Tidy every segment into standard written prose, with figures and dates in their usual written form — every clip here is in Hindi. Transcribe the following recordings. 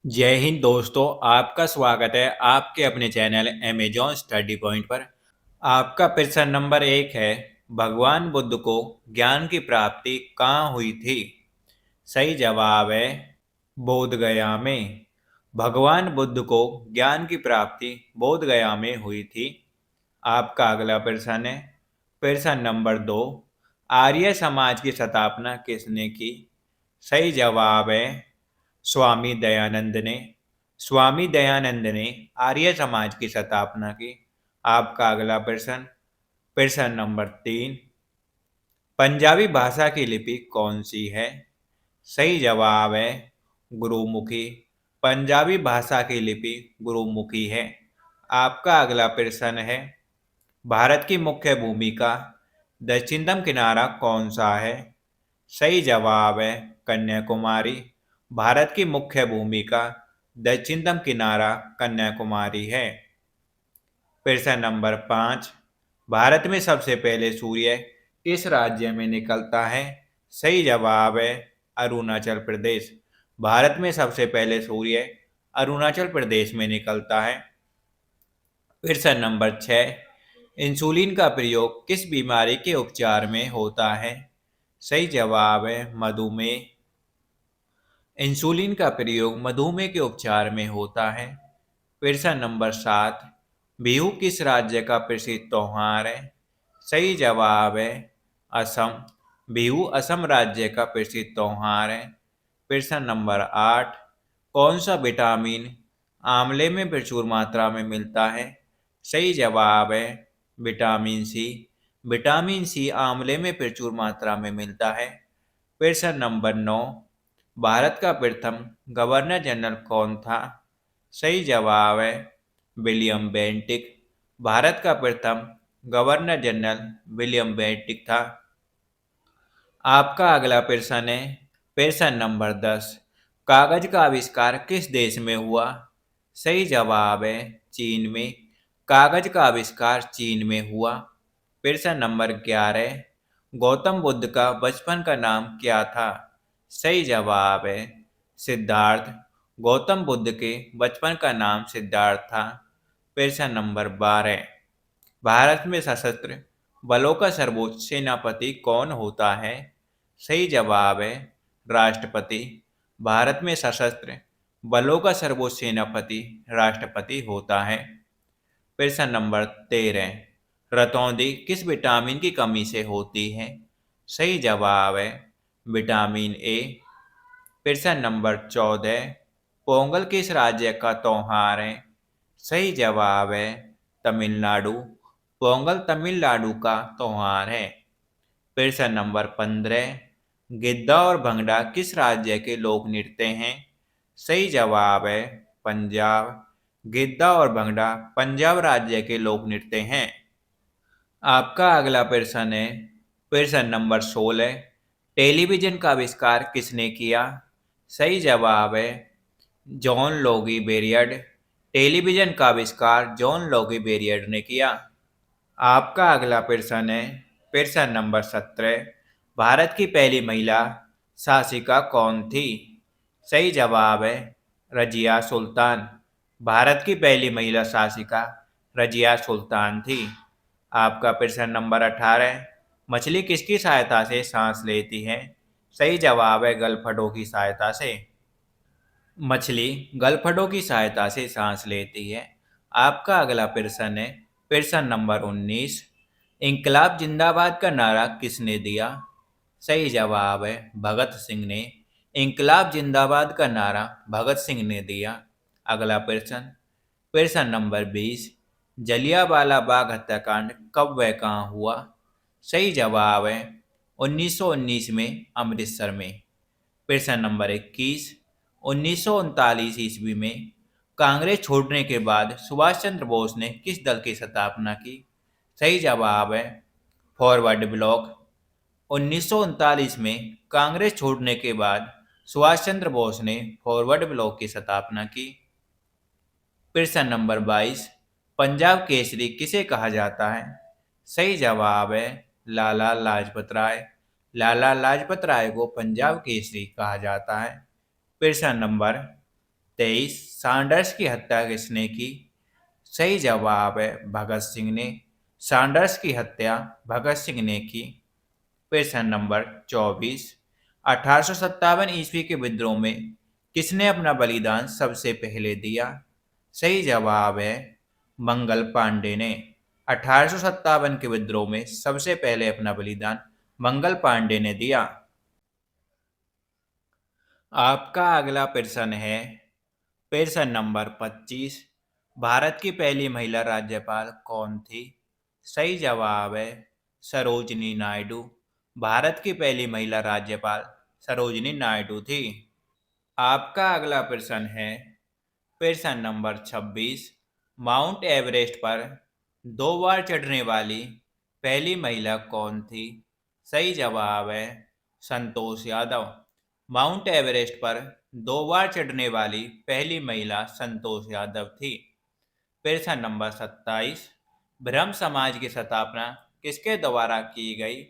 जय हिंद दोस्तों, आपका स्वागत है आपके अपने चैनल अमेजॉन स्टडी पॉइंट पर। आपका प्रश्न नंबर 1 है, भगवान बुद्ध को ज्ञान की प्राप्ति कहाँ हुई थी? सही जवाब है बोध गया में। भगवान बुद्ध को ज्ञान की प्राप्ति बोध गया में हुई थी। आपका अगला प्रश्न है, प्रश्न नंबर 2, आर्य समाज की स्थापना किसने की? सही जवाब है स्वामी दयानंद ने। स्वामी दयानंद ने आर्य समाज की स्थापना की। आपका अगला प्रश्न, प्रश्न नंबर 3, पंजाबी भाषा की लिपि कौन सी है? सही जवाब है गुरुमुखी। पंजाबी भाषा की लिपि गुरुमुखी है। आपका अगला प्रश्न है, भारत की मुख्य भूमि का दक्षिणतम किनारा कौन सा है? सही जवाब है कन्याकुमारी। भारत की मुख्य भूमि का दक्षिणतम किनारा कन्याकुमारी है। प्रश्न नंबर 5, भारत में सबसे पहले सूर्य किस राज्य में निकलता है? सही जवाब है अरुणाचल प्रदेश। भारत में सबसे पहले सूर्य अरुणाचल प्रदेश में निकलता है। प्रश्न नंबर 6, इंसुलिन का प्रयोग किस बीमारी के उपचार में होता है? सही जवाब है मधुमेह। इंसुलिन का प्रयोग मधुमेह के उपचार में होता है। प्रश्न नंबर 7, बिहू किस राज्य का प्रसिद्ध त्योहार है? सही जवाब है असम। बिहू असम राज्य का प्रसिद्ध त्योहार है। प्रश्न नंबर 8, कौन सा विटामिन आंवले में प्रचुर मात्रा में मिलता है? सही जवाब है विटामिन सी। विटामिन सी आंवले में प्रचुर मात्रा में मिलता है। प्रश्न नंबर 9, भारत का प्रथम गवर्नर जनरल कौन था? सही जवाब है विलियम बेंटिक। भारत का प्रथम गवर्नर जनरल विलियम बेंटिक था। आपका अगला प्रश्न है, प्रश्न नंबर 10, कागज का आविष्कार किस देश में हुआ? सही जवाब है चीन में। कागज का आविष्कार चीन में हुआ। प्रश्न नंबर 11, गौतम बुद्ध का बचपन का नाम क्या था? सही जवाब है सिद्धार्थ। गौतम बुद्ध के बचपन का नाम सिद्धार्थ था। प्रश्न नंबर 12, भारत में सशस्त्र बलों का सर्वोच्च सेनापति कौन होता है? सही जवाब है राष्ट्रपति। भारत में सशस्त्र बलों का सर्वोच्च सेनापति राष्ट्रपति होता है। प्रश्न नंबर 13, रतौंधी किस विटामिन की कमी से होती है? सही जवाब है विटामिन ए। प्रश्न नंबर 14, पोंगल किस राज्य का त्योहार है? सही जवाब है तमिलनाडु। पोंगल तमिलनाडु का त्योहार है। प्रश्न नंबर 15, गिद्दा और भंगड़ा किस राज्य के लोक नृत्य हैं? सही जवाब है पंजाब। गिद्दा और भंगड़ा पंजाब राज्य के लोक नृत्य हैं। आपका अगला प्रश्न है, प्रश्न नंबर 16, टेलीविजन का आविष्कार किसने किया? सही जवाब है जॉन लोगी बेरियड। टेलीविजन का आविष्कार जॉन लोगी बेरियड ने किया। आपका अगला प्रश्न है, प्रश्न नंबर 17, भारत की पहली महिला शासिका कौन थी? सही जवाब है रजिया सुल्तान। भारत की पहली महिला शासिका रजिया सुल्तान थी। आपका प्रश्न नंबर 18, मछली किसकी सहायता से सांस लेती है? सही जवाब है गलफडों की सहायता से। मछली गलफडों की सहायता से सांस लेती है। आपका अगला प्रश्न है, प्रश्न नंबर 19, इंकलाब जिंदाबाद का नारा किसने दिया? सही जवाब है भगत सिंह ने। इंकलाब जिंदाबाद का नारा भगत सिंह ने दिया। अगला प्रश्न, प्रश्न नंबर 20, जलियांवाला बाग हत्याकांड कब व कहाँ हुआ? सही जवाब है 1919 में अमृतसर में। प्रश्न नंबर 21, 1939 ईस्वी में कांग्रेस छोड़ने के बाद सुभाष चंद्र बोस ने किस दल की स्थापना की? सही जवाब है फॉरवर्ड ब्लॉक। 1939 में कांग्रेस छोड़ने के बाद सुभाष चंद्र बोस ने फॉरवर्ड ब्लॉक की स्थापना की। प्रश्न नंबर 22, पंजाब केसरी किसे कहा जाता है? सही जवाब है लाला लाजपत राय। लाला लाजपत राय को पंजाब केसरी कहा जाता है। प्रश्न नंबर 23 सैंडर्स की हत्या किसने की? सही जवाब है भगत सिंह ने। सैंडर्स की हत्या भगत सिंह ने की। प्रश्न नंबर 24 1857 ईस्वी के विद्रोह में किसने अपना बलिदान सबसे पहले दिया? सही जवाब है मंगल पांडे ने। 1857 के विद्रोह में सबसे पहले अपना बलिदान मंगल पांडे ने दिया। आपका अगला प्रश्न है प्रश्न नंबर 25 भारत की पहली महिला राज्यपाल कौन थी? सही जवाब है सरोजिनी नायडू। भारत की पहली महिला राज्यपाल सरोजिनी नायडू थी। आपका अगला प्रश्न है प्रश्न नंबर 26 माउंट एवरेस्ट पर 2 बार चढ़ने वाली पहली महिला कौन थी? सही जवाब है संतोष यादव। माउंट एवरेस्ट पर 2 बार चढ़ने वाली पहली महिला संतोष यादव थी। प्रश्न नंबर 27 ब्रह्म समाज की स्थापना किसके द्वारा की गई?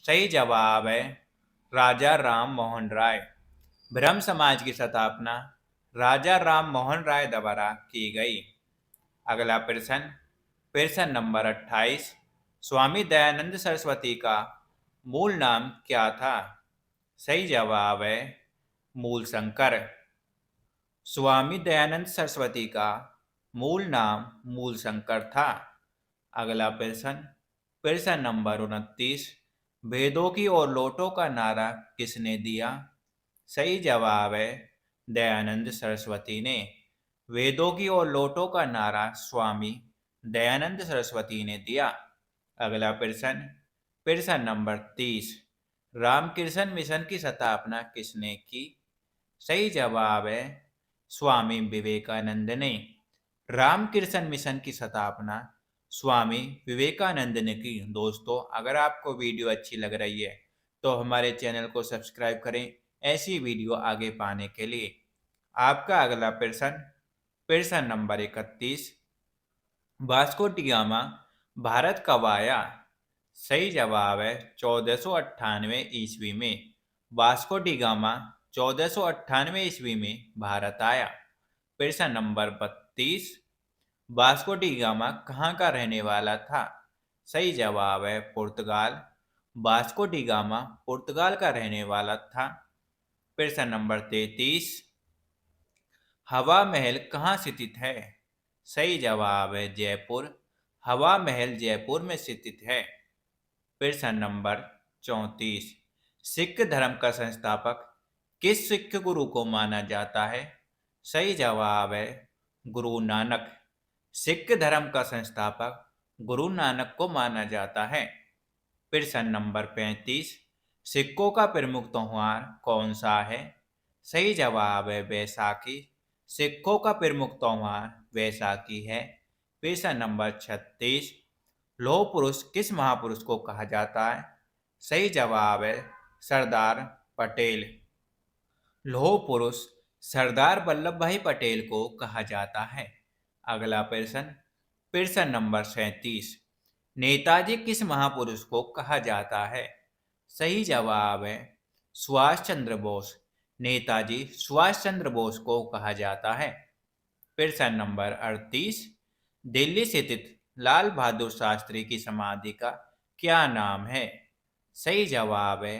सही जवाब है राजा राम मोहन राय। ब्रह्म समाज की स्थापना राजा राम मोहन राय द्वारा की गई। अगला प्रश्न प्रश्न नंबर 28 स्वामी दयानंद सरस्वती का मूल नाम क्या था? सही जवाब है मूल शंकर। स्वामी दयानंद सरस्वती का मूल नाम मूल शंकर था। अगला प्रश्न प्रश्न नंबर 29 वेदों की और लोटों का नारा किसने दिया? सही जवाब है दयानंद सरस्वती ने। वेदों की और लोटों का नारा स्वामी दयानंद सरस्वती ने दिया। अगला प्रश्न प्रश्न नंबर 30 रामकृष्ण मिशन की स्थापना किसने की? सही जवाब है स्वामी विवेकानंद ने। रामकृष्ण मिशन की स्थापना स्वामी विवेकानंद ने की। दोस्तों अगर आपको वीडियो अच्छी लग रही है तो हमारे चैनल को सब्सक्राइब करें ऐसी वीडियो आगे पाने के लिए। आपका अगला प्रश्न प्रश्न number 31 Vasco D gamma Bharat कब आया? सही जवाब है 1498 ईस्वी में। वास्को डी गामा 1498 ईस्वी में भारत आया। प्रश्न नंबर 32 वास्को डी गामा कहाँ का रहने वाला था? सही जवाब है पुर्तगाल। वास्को डी गामा पुर्तगाल का रहने वाला था। प्रश्न नंबर 33 हवा महल कहाँ स्थित है? सही जवाब है जयपुर। हवा महल जयपुर में स्थित है। प्रश्न नंबर 34 सिख धर्म का संस्थापक किस सिख गुरु को माना जाता है? सही जवाब है गुरु नानक। सिख धर्म का संस्थापक गुरु नानक को माना जाता है। प्रश्न नंबर 35 सिखों का प्रमुख त्योहार कौन सा है? सही जवाब है बैसाखी। सिखों का प्रमुख त्योहार बैसाखी है। प्रश्न नंबर 36 लौह पुरुष किस महापुरुष को कहा जाता है? सही जवाब है सरदार पटेल। लौह पुरुष सरदार वल्लभ भाई पटेल को कहा जाता है। अगला प्रश्न प्रश्न नंबर 37 नेताजी किस महापुरुष को कहा जाता है? सही जवाब है सुभाष चंद्र बोस। नेताजी सुभाष चंद्र बोस को कहा जाता है। प्रश्न नंबर 38 दिल्ली स्थित लाल बहादुर शास्त्री की समाधि का क्या नाम है? सही जवाब है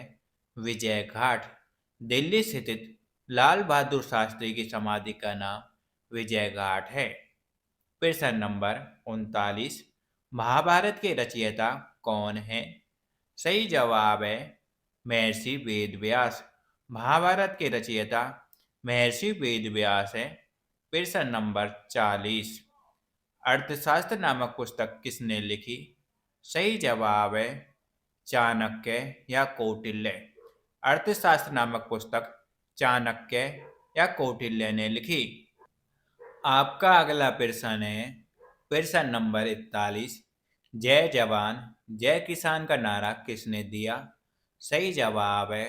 विजय घाट। दिल्ली स्थित लाल बहादुर शास्त्री की समाधि का नाम विजय घाट है। प्रश्न नंबर 39 महाभारत के रचयिता कौन है? सही जवाब है महर्षि वेदव्यास। महाभारत के रचयिता महर्षि वेदव्यास है। प्रश्न नंबर 40 अर्थशास्त्र नामक पुस्तक किसने लिखी? सही जवाब है चाणक्य या कौटिल्य। अर्थशास्त्र नामक पुस्तक चाणक्य या कौटिल्य ने लिखी। आपका अगला प्रश्न है प्रश्न नंबर 41 जय जवान जय किसान का नारा किसने दिया? सही जवाब है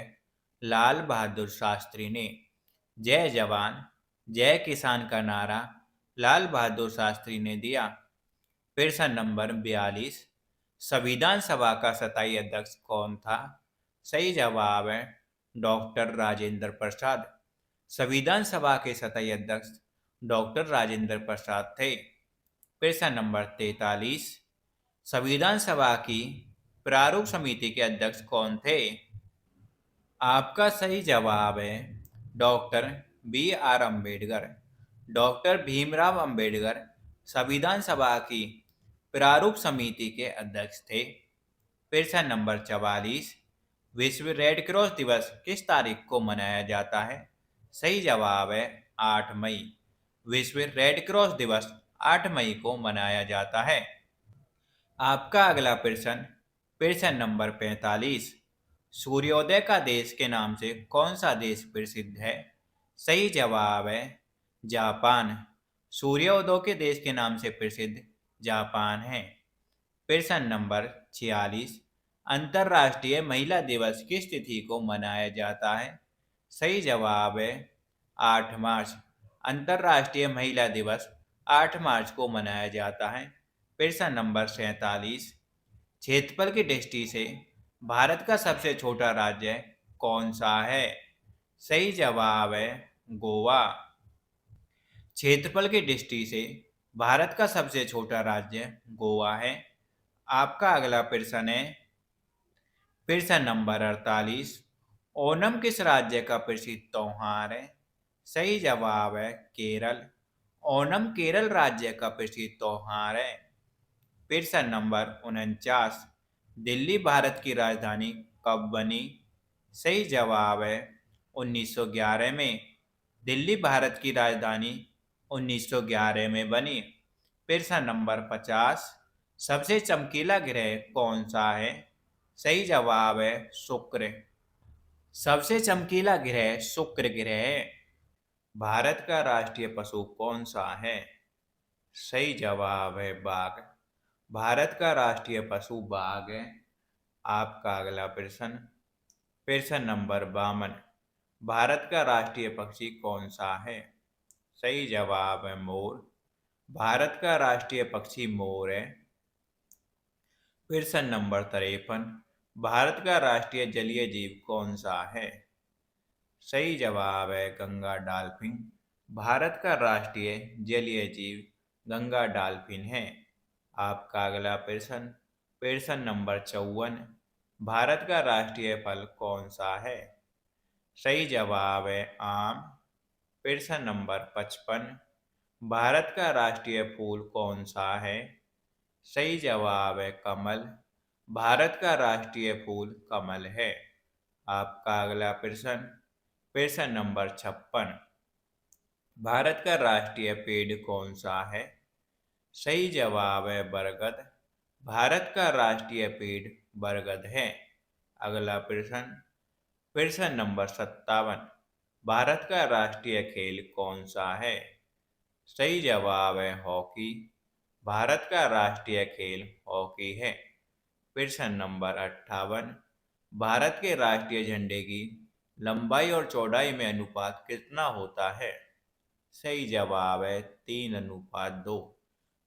लाल बहादुर शास्त्री ने। जय जवान जय किसान का नारा लाल बहादुर शास्त्री ने दिया। प्रश्न नंबर 42 संविधान सभा का स्थायी अध्यक्ष कौन था? सही जवाब है डॉक्टर राजेंद्र प्रसाद। संविधान सभा के स्थायी अध्यक्ष डॉक्टर राजेंद्र प्रसाद थे। प्रश्न नंबर 43, संविधान सभा की प्रारूप समिति के अध्यक्ष कौन थे? आपका सही जवाब है doctor B R Ambedkar. Doctor Bhimrao Ambedkar संविधान सभा की प्रारूप समिति के अध्यक्ष थे। प्रश्न नंबर 44, विश्व रेड क्रॉस दिवस किस तारीख को मनाया जाता है? सही जवाब है 8 मई। विश्व रेड क्रॉस दिवस 8 मई को मनाया जाता है। आपका अगला प्रश्न, प्रश्न नंबर 45, सूर्योदय का देश के नाम से कौन सा देश प्रसिद्ध है? सही जवाब है जापान। सूर्योदय के देश के नाम से प्रसिद्ध जापान है। प्रश्न नंबर 46, अंतर्राष्ट्रीय महिला दिवस किस तिथि को मनाया जाता है? सही जवाब है 8 मार्च। अंतर्राष्ट्रीय महिला दिवस 8 मार्च को मनाया जाता है। प्रश्न नंबर 47, क्षेत्रफल की दृष्टि से भारत का सबसे छोटा राज्य कौन सा है? सही जवाब है गोवा। क्षेत्रफल की दृष्टि से भारत का सबसे छोटा राज्य गोवा है। आपका अगला प्रश्न है प्रश्न नंबर 48, ओणम किस राज्य का प्रसिद्ध त्योहार है? सही जवाब है केरल। ओणम केरल राज्य का प्रसिद्ध त्योहार है। प्रश्न नंबर 49, दिल्ली भारत की राजधानी कब बनी? सही जवाब है 1911 में। दिल्ली भारत की राजधानी 1911 में बनी। प्रश्न नंबर 50, सबसे चमकीला ग्रह कौन सा है? सही जवाब है शुक्र। सबसे चमकीला ग्रह शुक्र ग्रह है। भारत का राष्ट्रीय पशु कौन सा है? सही जवाब है बाघ। भारत का राष्ट्रीय पशु बाघ है। आपका अगला प्रश्न, प्रश्न नंबर 52, भारत का राष्ट्रीय पक्षी कौन सा है? सही जवाब है मोर। भारत का राष्ट्रीय पक्षी मोर है। प्रश्न नंबर 53, भारत का राष्ट्रीय जलीय जीव कौन सा है? सही जवाब है गंगा डॉल्फिन। भारत का राष्ट्रीय जलीय जीव गंगा डॉल्फिन है। आपका अगला प्रश्न, प्रश्न नंबर 54, भारत का राष्ट्रीय फल कौन सा है? सही जवाब है आम। प्रश्न नंबर 55, भारत का राष्ट्रीय फूल कौन सा है? सही जवाब है कमल। भारत का राष्ट्रीय फूल कमल है। आपका अगला प्रश्न, प्रश्न नंबर 56, भारत का राष्ट्रीय पेड़ कौन सा है? सही जवाब है बरगद। भारत का राष्ट्रीय पेड़ बरगद है। अगला प्रश्न, प्रश्न नंबर 57, भारत का राष्ट्रीय खेल कौन सा है? सही जवाब है हॉकी। भारत का राष्ट्रीय खेल हॉकी है। प्रश्न नंबर 58, भारत के राष्ट्रीय झंडे की लंबाई और चौड़ाई में अनुपात कितना होता है? सही जवाब है 3:2।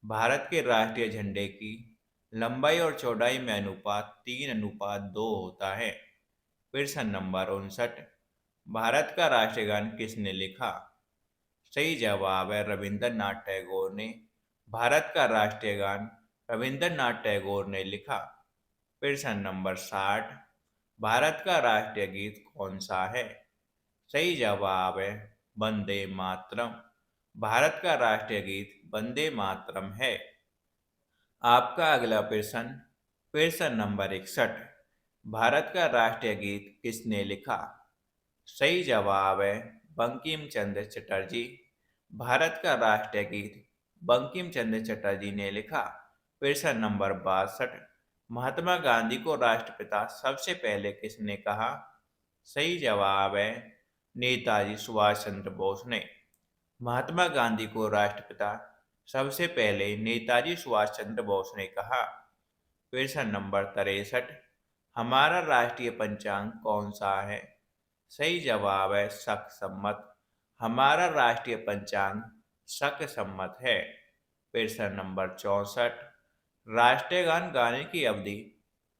भारत के राष्ट्रीय झंडे की लंबाई और चौड़ाई में अनुपात 3:2 होता है। प्रश्न नंबर 59, भारत का राष्ट्रीय गान किसने लिखा? सही जवाब है रविंद्रनाथ टैगोर ने। भारत का राष्ट्रीय गान रविंद्रनाथ टैगोर ने लिखा। प्रश्न नंबर 60, भारत का राष्ट्रीय गीत कौन सा है? सही जवाब है वंदे मातरम। भारत का राष्ट्रीय गीत वंदे मातरम है। आपका अगला प्रश्न, प्रश्न नंबर 61, भारत का राष्ट्रीय गीत किसने लिखा? सही जवाब है बंकिम चंद्र चटर्जी। भारत का राष्ट्रीय गीत बंकिम चंद्र चटर्जी ने लिखा। प्रश्न नंबर 62, महात्मा गांधी को राष्ट्रपिता सबसे पहले किसने कहा? सही जवाब है नेताजी सुभाष चंद्र बोस ने। महात्मा गांधी को राष्ट्रपिता सबसे पहले नेताजी सुभाष चंद्र बोस ने कहा। प्रश्न नंबर 63, हमारा राष्ट्रीय पंचांग कौन सा है? सही जवाब है शक सम्मत। हमारा राष्ट्रीय पंचांग शक सम्मत है। प्रश्न नंबर 64, राष्ट्रीय गान गाने की अवधि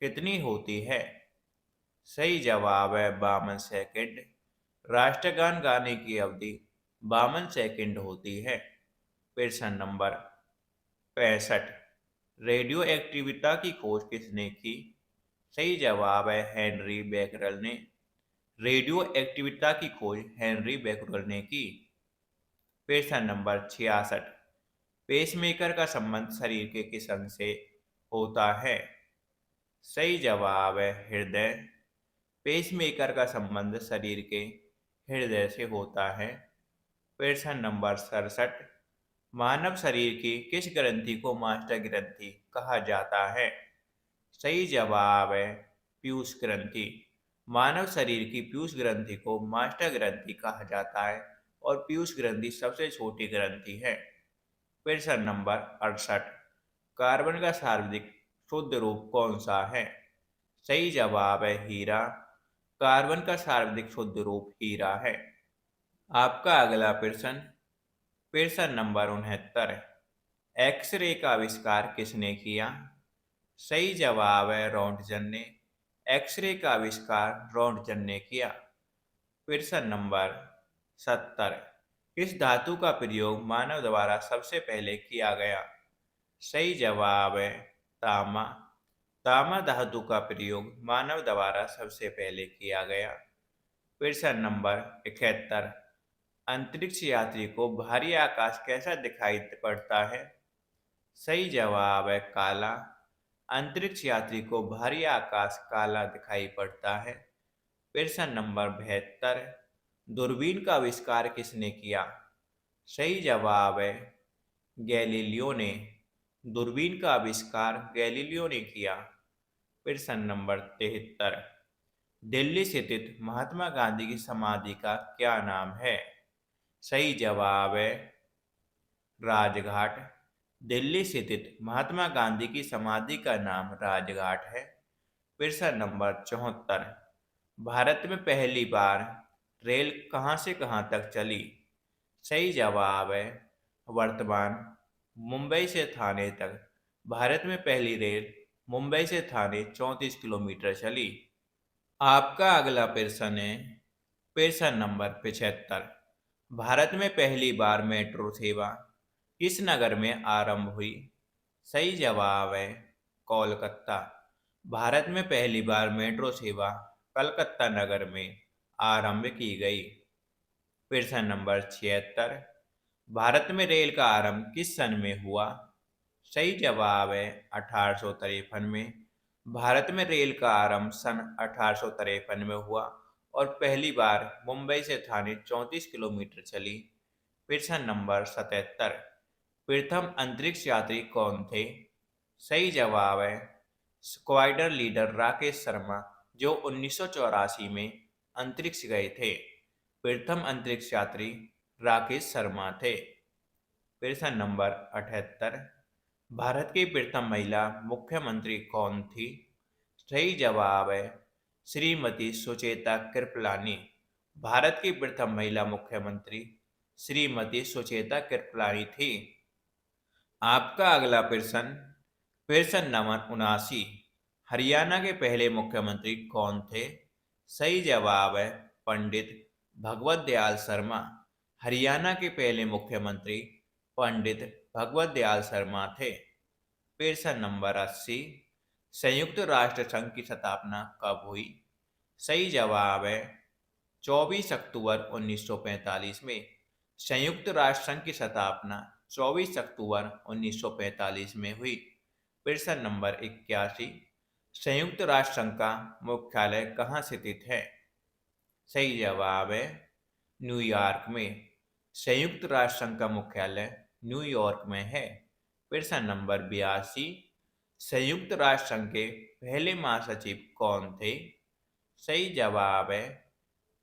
कितनी होती है? सही जवाब है 52 सेकंड। राष्ट्रगान गाने की अवधि 52 सेकंड होती है। प्रश्न नंबर 65। रेडियो एक्टिविटा की खोज किसने की? सही जवाब है हेनरी बेकरल ने। रेडियो एक्टिविटा की खोज हेनरी बेकरल ने की। प्रश्न नंबर 66। पेसमेकर का संबंध शरीर के किस अंग से होता है? सही जवाब है हृदय। पेसमेकर का संबंध शरीर के हृदय से होता है। प्रश्न नंबर 67। मानव शरीर की किस ग्रंथि को मास्टर ग्रंथि कहा जाता है? सही जवाब है पीयूष ग्रंथि। मानव शरीर की पीयूष ग्रंथि को मास्टर ग्रंथि कहा जाता है और पीयूष ग्रंथि सबसे छोटी ग्रंथि है। प्रश्न नंबर 68। कार्बन का सर्वाधिक शुद्ध रूप कौन सा है? सही जवाब है हीरा। कार्बन का सर्वाधिक शुद्ध रूप हीरा है। आपका अगला प्रश्न, प्रश्न नंबर 69। एक्सरे का आविष्कार किसने किया? सही जवाब है रॉन्टजन ने। एक्सरे का आविष्कार रॉन्टजन ने किया। प्रश्न नंबर 70। किस धातु का प्रयोग मानव द्वारा सबसे पहले किया गया? सही जवाब है तांबा। तांबा धातु का प्रयोग मानव द्वारा सबसे पहले किया गया। प्रश्न नंबर 71। अंतरिक्ष यात्री को बाहरी आकाश कैसा दिखाई पड़ता है? सही जवाब है काला। अंतरिक्ष यात्री को बाहरी आकाश काला दिखाई पड़ता है। प्रश्न नंबर 72। दूरबीन का आविष्कार किसने किया? सही जवाब है गैलीलियो ने। दूरबीन का आविष्कार गैलीलियो ने किया। प्रश्न नंबर 73। दिल्ली स्थित महात्मा गांधी की समाधि का क्या नाम है? सही जवाब है राजघाट। दिल्ली स्थित महात्मा गांधी की समाधि का नाम राजघाट है। प्रश्न नंबर 74। भारत में पहली बार रेल कहां से कहां तक चली? सही जवाब है वर्तमान मुंबई से थाने तक। भारत में पहली रेल मुंबई से थाने 34 किलोमीटर चली। आपका अगला प्रश्न है प्रश्न नंबर 75। भारत में पहली बार मेट्रो सेवा किस नगर में आरंभ हुई? सही जवाब है कोलकाता। भारत में पहली बार मेट्रो सेवा कलकत्ता नगर में आरंभ की गई। प्रश्न नंबर 76। भारत में रेल का आरंभ किस सन में हुआ? सही जवाब है 1853 में। भारत में रेल का आरंभ सन 1853 में हुआ और पहली बार मुंबई से थाने 34 किलोमीटर चली। प्रश्न नंबर 77। प्रथम अंतरिक्ष यात्री कौन थे? सही जवाब है स्क्वाड्रन लीडर राकेश शर्मा, जो 1984 में अंतरिक्ष गए थे। प्रथम अंतरिक्ष यात्री राकेश शर्मा थे। प्रश्न नंबर 78। भारत की प्रथम महिला मुख्यमंत्री कौन थी? सही जवाब है श्रीमती सुचेता कृपलानी। भारत की प्रथम महिला मुख्यमंत्री श्रीमती सुचेता कृपलानी थी। आपका अगला प्रश्न, प्रश्न नंबर 79। हरियाणा के पहले मुख्यमंत्री कौन थे? सही जवाब है पंडित भगवत दयाल शर्मा। हरियाणा के पहले मुख्यमंत्री पंडित भगवत दयाल शर्मा थे। प्रश्न नंबर 80। संयुक्त राष्ट्र संघ की स्थापना कब हुई? सही जवाब है 24 अक्टूबर 1945 में। संयुक्त राष्ट्र संघ की स्थापना 24 अक्टूबर 1945 में हुई। प्रश्न नंबर 81। संयुक्त राष्ट्र संघ का मुख्यालय कहाँ स्थित है? सही जवाब है न्यूयॉर्क में। संयुक्त राष्ट्र संघ का मुख्यालय न्यूयॉर्क में है। प्रश्न नंबर 82। संयुक्त राष्ट्र संघ के पहले महासचिव कौन थे? सही जवाब है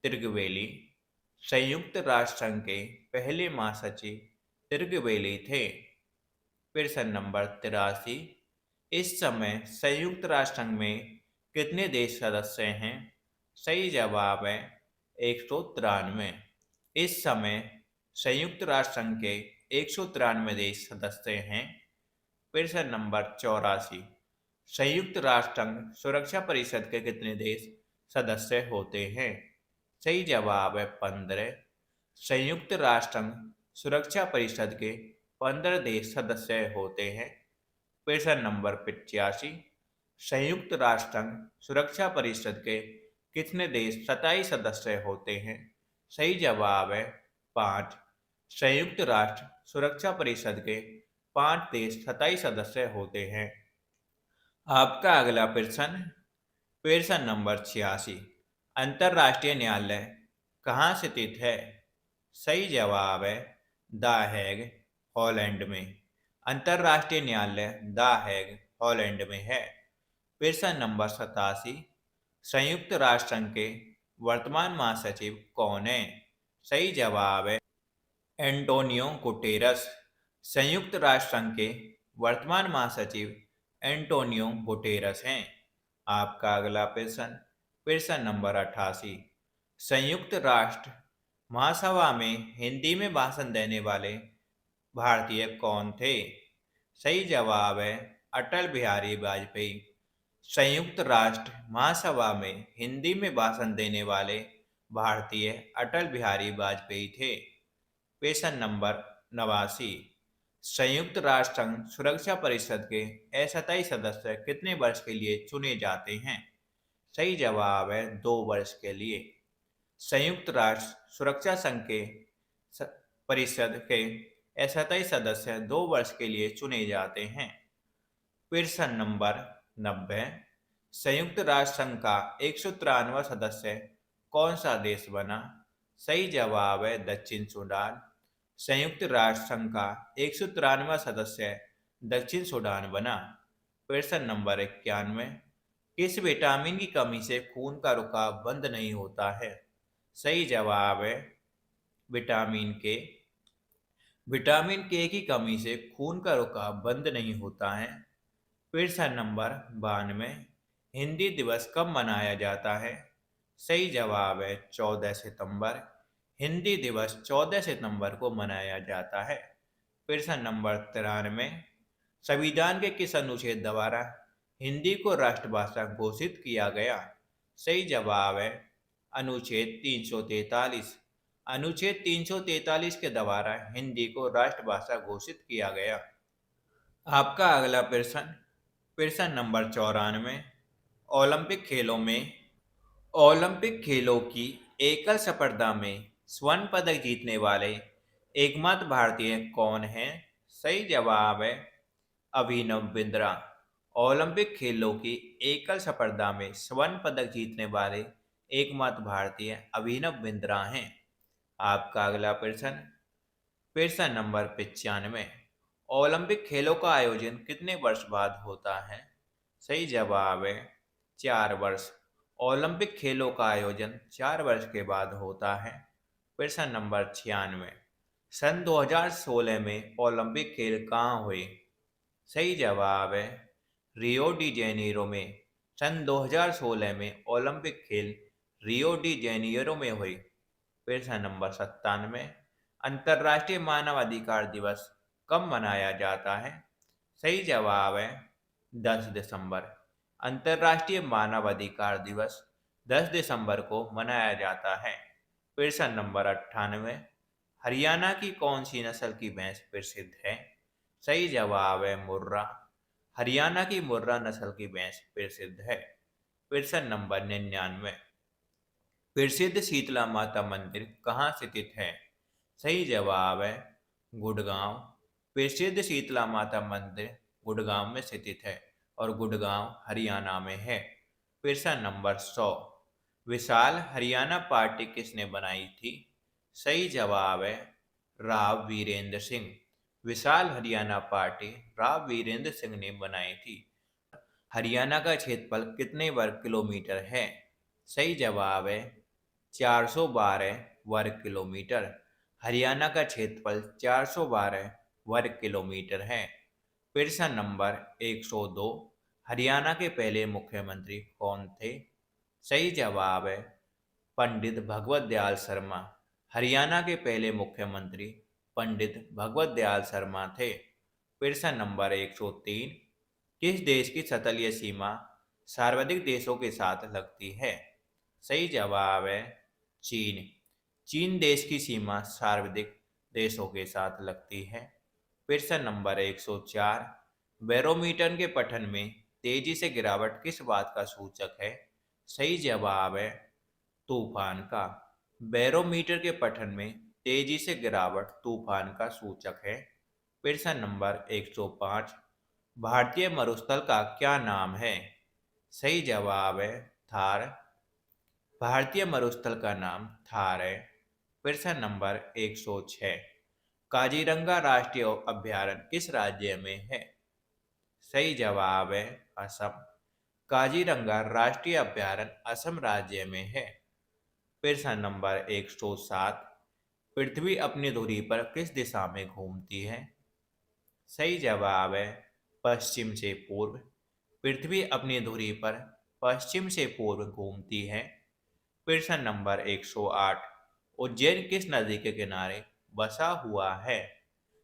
तिरुगवेली। संयुक्त राष्ट्र संघ के पहले महासचिव तिरुगवेली थे। प्रश्न नंबर 83। इस समय संयुक्त राष्ट्र संघ में कितने देश सदस्य हैं? सही जवाब है 193। इस समय संयुक्त राष्ट्र संघ के 193 देश सदस्य हैं। प्रश्न नंबर 84। संयुक्त राष्ट्र संघ सुरक्षा परिषद के कितने देश सदस्य होते हैं? सही जवाब है 15। संयुक्त राष्ट्र संघ सुरक्षा परिषद के 15 देश सदस्य होते हैं। प्रश्न नंबर 85। संयुक्त राष्ट्र संघ सुरक्षा परिषद के कितने देश 27 सदस्य होते हैं? सही जवाब है 5। संयुक्त राष्ट्र सुरक्षा परिषद के 5 देश 27 सदस्य होते हैं। आपका अगला प्रश्न, प्रश्न नंबर 86। अंतर्राष्ट्रीय न्यायालय कहाँ स्थित है? सही जवाब है द हेग, हॉलैंड में। अंतर्राष्ट्रीय न्यायालय द हेग, हॉलैंड में है। प्रश्न नंबर 87। संयुक्त राष्ट्र संघ के वर्तमान महासचिव कौन है? सही जवाब है एंटोनियो गुटेरस। संयुक्त राष्ट्र संघ के वर्तमान महासचिव एंटोनियो गुटेरस हैं। आपका अगला प्रश्न, प्रश्न नंबर 88। संयुक्त राष्ट्र महासभा में हिंदी में भाषण देने वाले भारतीय कौन थे? सही जवाब है अटल बिहारी वाजपेयी। संयुक्त राष्ट्र महासभा में हिंदी में भाषण देने वाले भारतीय अटल बिहारी वाजपेयी थे। प्रश्न नंबर 89। संयुक्त राष्ट्र संघ सुरक्षा परिषद के अस्थायी सदस्य कितने वर्ष के लिए चुने जाते हैं? सही जवाब है 2 वर्ष के लिए। संयुक्त राष्ट्र सुरक्षा संघ के परिषद के अस्थायी सदस्य 2 वर्ष के लिए चुने जाते हैं। प्रश्न नंबर 90। संयुक्त राष्ट्र संघ का 193वां सदस्य कौन सा देश बना? सही जवाब है दक्षिण सूडान। संयुक्त राष्ट्र संघ का 193वां सदस्य दक्षिण सूडान बना। प्रश्न नंबर 91। किस विटामिन की कमी से खून का रुकाव बंद नहीं होता है? सही जवाब है विटामिन के। विटामिन के की कमी से खून का रुकाव बंद नहीं होता है। प्रश्न नंबर 92। हिंदी दिवस कब मनाया जाता है? सही जवाब है 14 सितंबर। हिंदी दिवस 14 सितंबर को मनाया जाता है। प्रश्न नंबर 93। संविधान के किस अनुच्छेद द्वारा हिंदी को राष्ट्रभाषा घोषित किया गया? सही जवाब है अनुच्छेद 343। अनुच्छेद 343 के द्वारा हिंदी को राष्ट्रभाषा घोषित किया गया। आपका अगला प्रश्न, प्रश्न नंबर 94। ओलंपिक खेलों की एकल स्पर्धा में स्वर्ण पदक जीतने वाले एकमात्र भारतीय कौन हैं? सही जवाब है अभिनव बिंद्रा। ओलंपिक खेलों की एकल स्पर्धा में स्वर्ण पदक जीतने वाले एकमात्र भारतीय अभिनव बिंद्रा हैं। आपका अगला प्रश्न, प्रश्न नंबर 95। ओलंपिक खेलों का आयोजन कितने वर्ष बाद होता है? सही जवाब है 4 वर्ष। ओलंपिक खेलों का आयोजन 4 वर्ष के बाद होता है। प्रश्न नंबर 96। सन 2016 में ओलंपिक खेल कहाँ हुए? सही जवाब है रियो डी जेनेरो में। सन 2016 में ओलंपिक खेल रियो डी जेनेरो में हुए। प्रश्न नंबर 97। अंतर्राष्ट्रीय मानवाधिकार दिवस कब मनाया जाता है? सही जवाब है 10 दिसंबर। अंतर्राष्ट्रीय मानवाधिकार दिवस 10 दिसंबर को मनाया जाता है। प्रश्न नंबर 98। हरियाणा की कौन सी नस्ल की भैंस प्रसिद्ध है? सही जवाब है मुर्रा। हरियाणा की मुर्रा नस्ल की भैंस प्रसिद्ध है। प्रश्न नंबर 99। प्रसिद्ध शीतला माता मंदिर कहाँ स्थित है? सही जवाब है गुड़गांव। प्रसिद्ध शीतला माता मंदिर गुड़गांव में स्थित है और गुड़गांव हरियाणा में है। प्रश्न नंबर 100। विशाल हरियाणा पार्टी किसने बनाई थी? सही जवाब है राव वीरेंद्र सिंह। विशाल हरियाणा पार्टी राव वीरेंद्र सिंह ने बनाई थी। हरियाणा का क्षेत्रफल कितने वर्ग किलोमीटर है? सही जवाब है 412 वर्ग किलोमीटर। हरियाणा का क्षेत्रफल 412 वर्ग किलोमीटर है। प्रश्न नंबर 102। हरियाणा के पहले मुख्यमंत्री कौन थे? सही जवाब है पंडित भगवत दयाल शर्मा। हरियाणा के पहले मुख्यमंत्री पंडित भगवत दयाल शर्मा थे। प्रश्न नंबर 103। किस देश की तटीय सीमा सर्वाधिक देशों के साथ लगती है? सही जवाब है चीन। चीन देश की सीमा सार्वधिक देशों के साथ लगती है। प्रश्न नंबर 104, बैरोमीटर के पठन में तेजी से गिरावट किस बात का सूचक है? सही जवाब है तूफान का। बैरोमीटर के पठन में तेजी से गिरावट तूफान का सूचक है। प्रश्न नंबर 105, भारतीय मरुस्थल का क्या नाम है? सही जवाब है थार। भारतीय मरुस्थल का नाम थार है। प्रश्न नंबर 106, काजीरंगा राष्ट्रीय अभयारण्य किस राज्य में है? सही जवाब है असम। काजीरंगा राष्ट्रीय अभयारण्य असम राज्य में है। प्रश्न नंबर 107, पृथ्वी अपनी धुरी पर किस दिशा में घूमती है? सही जवाब है पश्चिम से पूर्व। पृथ्वी अपनी धुरी पर पश्चिम से पूर्व घूमती है। प्रश्न नंबर 108, उज्जैन किस नदी के किनारे बसा हुआ है?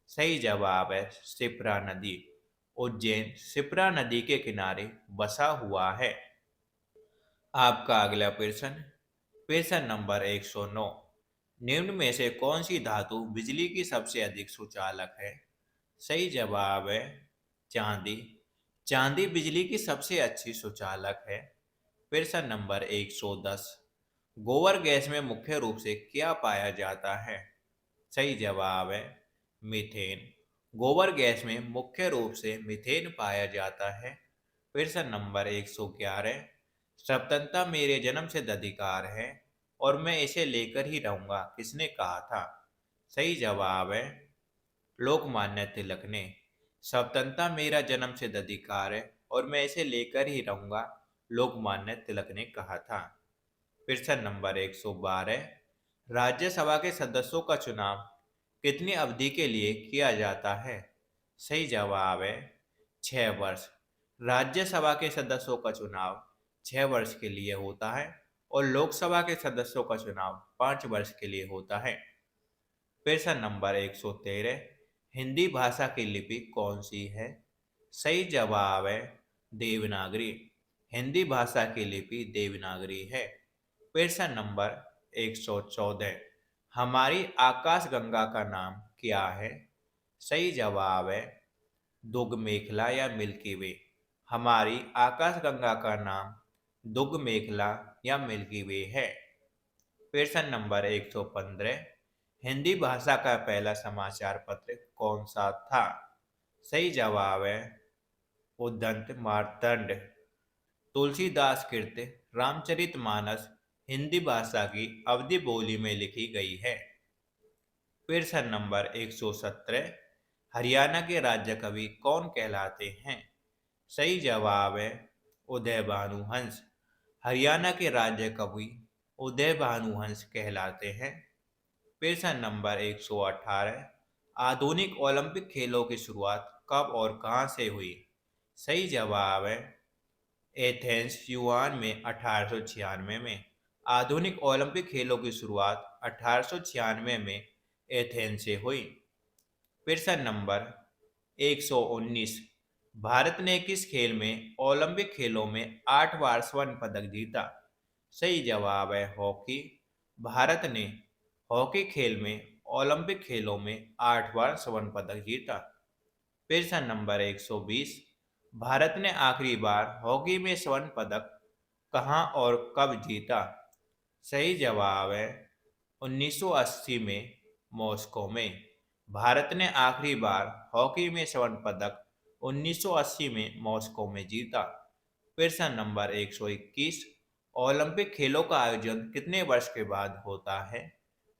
सही जवाब है शिप्रा नदी। उज्जैन शिप्रा नदी के किनारे बसा हुआ है। आपका अगला प्रश्न, प्रश्न नंबर 109, निम्न में से कौन सी धातु बिजली की सबसे अधिक सुचालक है? सही जवाब है चांदी। चांदी बिजली की सबसे अच्छी सुचालक है। प्रश्न नंबर 110, गोबर गैस में मुख्य रूप से क्या पाया जाता है? सही जवाब है मीथेन। गोबर गैस में मुख्य रूप से मीथेन पाया जाता है। प्रश्न नंबर 111, स्वतंत्रता मेरे जन्मसिद्ध अधिकार है और मैं इसे लेकर ही रहूंगा किसने कहा था? सही जवाब है लोकमान्य तिलक ने। स्वतंत्रता मेरा जन्मसिद्ध अधिकार है और मैं इसे लेकर ही रहूंगा, लोकमान्य तिलक ने कहा था। प्रश्न नंबर 112, राज्यसभा के सदस्यों का चुनाव कितनी अवधि के लिए किया जाता है? सही जवाब है 6 वर्ष। राज्यसभा के सदस्यों का चुनाव 6 वर्ष के लिए होता है और लोकसभा के सदस्यों का चुनाव 5 वर्ष के लिए होता है। प्रश्न नंबर 113, हिंदी भाषा की लिपि कौन सी है? सही जवाब है देवनागरी। हिंदी भाषा की लिपि देवनागरी है। प्रश्न नंबर 114, हमारी आकाशगंगा का नाम क्या है? सही जवाब है दुग मेखला या मिल्की वे। हमारी आकाशगंगा का नाम दुग मेखला या मिल्की वे है। प्रश्न नंबर 115, हिंदी भाषा का पहला समाचार पत्र कौन सा था? सही जवाब है उद्दंत मार्तंड। तुलसीदास कृत रामचरितमानस हिंदी भाषा की अवधी बोली में लिखी गई है। प्रश्न नंबर 117, हरियाणा के राज्य कवि कौन कहलाते हैं? सही जवाब है उदय भानुहंस। हरियाणा के राज्य कवि उदय भानुहंस कहलाते हैं। प्रश्न नंबर 118, आधुनिक ओलंपिक खेलों की शुरुआत कब और कहां से हुई? सही जवाब है एथेंस युवान में 1896 में। आधुनिक ओलंपिक खेलों की शुरुआत 1896 में एथेंस से हुई। प्रश्न नंबर 119, भारत ने किस खेल में ओलंपिक खेलों में 8 बार स्वर्ण पदक जीता? सही जवाब है हॉकी। भारत ने हॉकी खेल में ओलंपिक खेलों में 8 बार स्वर्ण पदक जीता। प्रश्न नंबर 120, भारत ने आखिरी बार हॉकी में स्वर्ण पदक कहां और कब जीता? सही जवाब है 1980 में मॉस्को में। भारत ने आखिरी बार हॉकी में स्वर्ण पदक 1980 में मॉस्को में जीता। प्रश्न नंबर 121, ओलंपिक खेलों का आयोजन कितने वर्ष के बाद होता है?